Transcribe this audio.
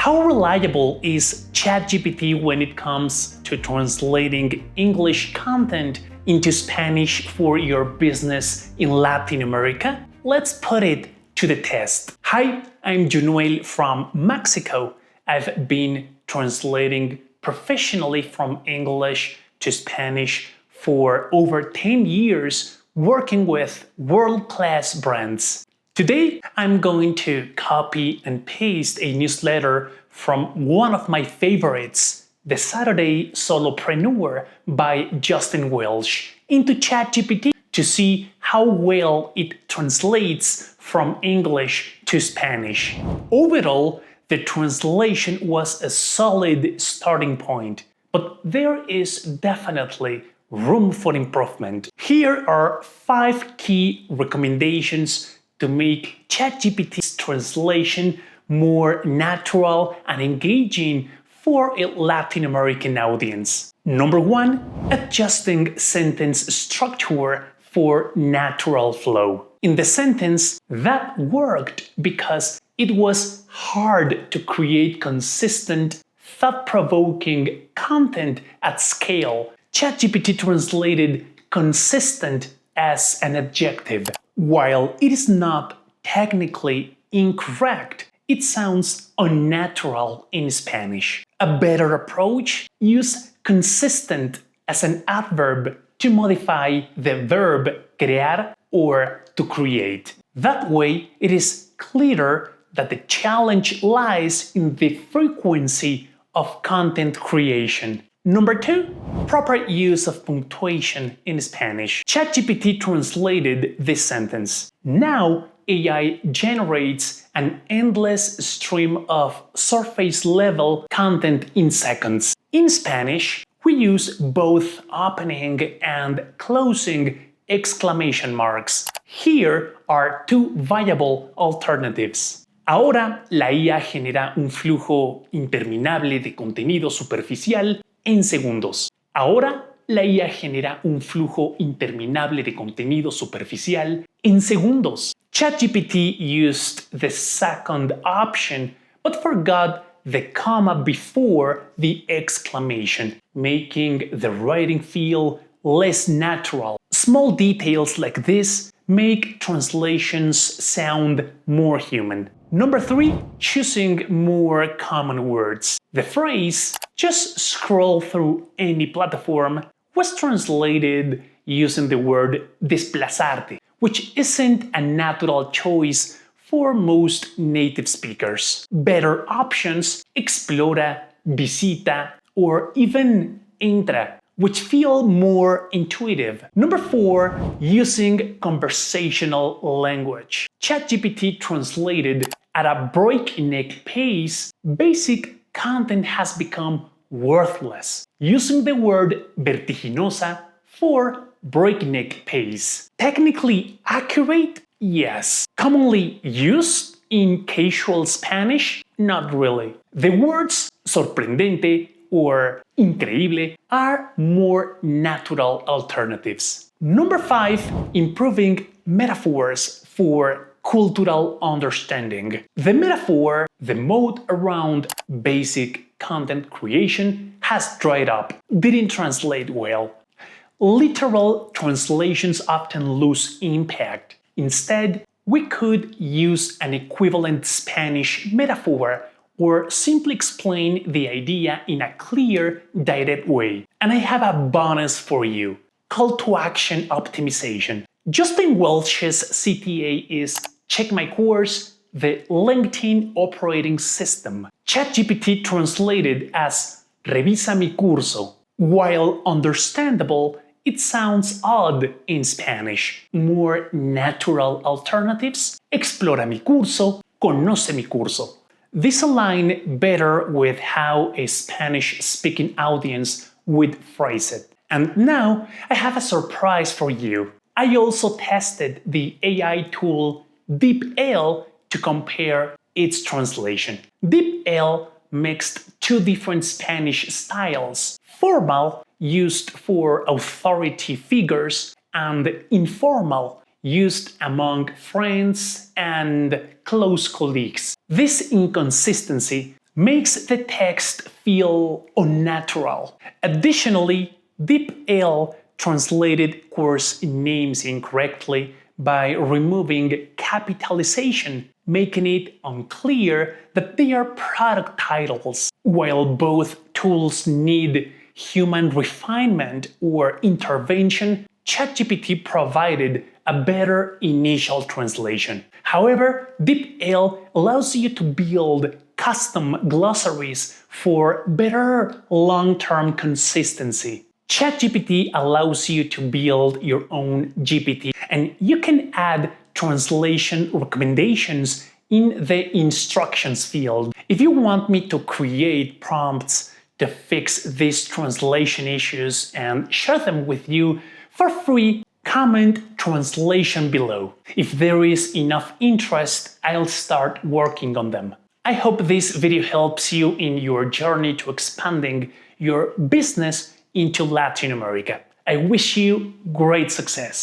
How reliable is ChatGPT when it comes to translating English content into Spanish for your business in Latin America? Let's put it to the test. Hi, I'm Junuel from Mexico. I've been translating professionally from English to Spanish for over 10 years, working with world-class brands. Today, I'm going to copy and paste a newsletter from one of my favorites, The Saturday Solopreneur by Justin Welsh, into ChatGPT to see how well it translates from English to Spanish. Overall, the translation was a solid starting point, but there is definitely room for improvement. Here are 5 key recommendations to make ChatGPT's translation more natural and engaging for a Latin American audience. Number 1, adjusting sentence structure for natural flow. In the sentence, that worked because it was hard to create consistent, thought-provoking content at scale. ChatGPT translated consistent as an adjective. While it is not technically incorrect, it sounds unnatural in Spanish. A better approach: use consistent as an adverb to modify the verb crear or to create. That way, it is clearer that the challenge lies in the frequency of content creation. Number 2, proper use of punctuation in Spanish. ChatGPT translated this sentence. Now, AI generates an endless stream of surface-level content in seconds. In Spanish, we use both opening and closing exclamation marks. Here are 2 viable alternatives. Ahora, la IA genera un flujo interminable de contenido superficial en segundos. Ahora, la IA genera un flujo interminable de contenido superficial en segundos. ChatGPT used the second option, but forgot the comma before the exclamation, making the writing feel less natural. Small details like this make translations sound more human. Number 3, choosing more common words. The phrase, "just scroll through any platform," was translated using the word desplazarte, which isn't a natural choice for most native speakers. Better options: explora, visita, or even entra, which feel more intuitive. Number 4, using conversational language. ChatGPT translated at a breakneck pace. Basic content has become worthless, using the word vertiginosa for breakneck pace. Technically accurate? Yes. Commonly used in casual Spanish? Not really. The words sorprendente or increíble are more natural alternatives. Number 5, improving metaphors for cultural understanding. The metaphor, the moat around basic content creation, has dried up, didn't translate well. Literal translations often lose impact. Instead, we could use an equivalent Spanish metaphor or simply explain the idea in a clear, direct way. And I have a bonus for you: call to action optimization. Justin Welsh's CTA is "Check my course, the LinkedIn operating system." ChatGPT translated as "Revisa mi curso." While understandable, it sounds odd in Spanish. More natural alternatives: explora mi curso, conoce mi curso. These align better with how a Spanish-speaking audience would phrase it. And now, I have a surprise for you. I also tested the AI tool DeepL to compare its translation. DeepL mixed 2 different Spanish styles: formal, used for authority figures, and informal, used among friends and close colleagues. This inconsistency makes the text feel unnatural. Additionally, DeepL translated course names incorrectly by removing capitalization, making it unclear that they are product titles. While both tools need human refinement or intervention, ChatGPT provided a better initial translation. However, DeepL allows you to build custom glossaries for better long-term consistency. ChatGPT allows you to build your own GPT, and you can add translation recommendations in the instructions field. If you want me to create prompts to fix these translation issues and share them with you for free, comment translation below. If there is enough interest, I'll start working on them. I hope this video helps you in your journey to expanding your business into Latin America. I wish you great success.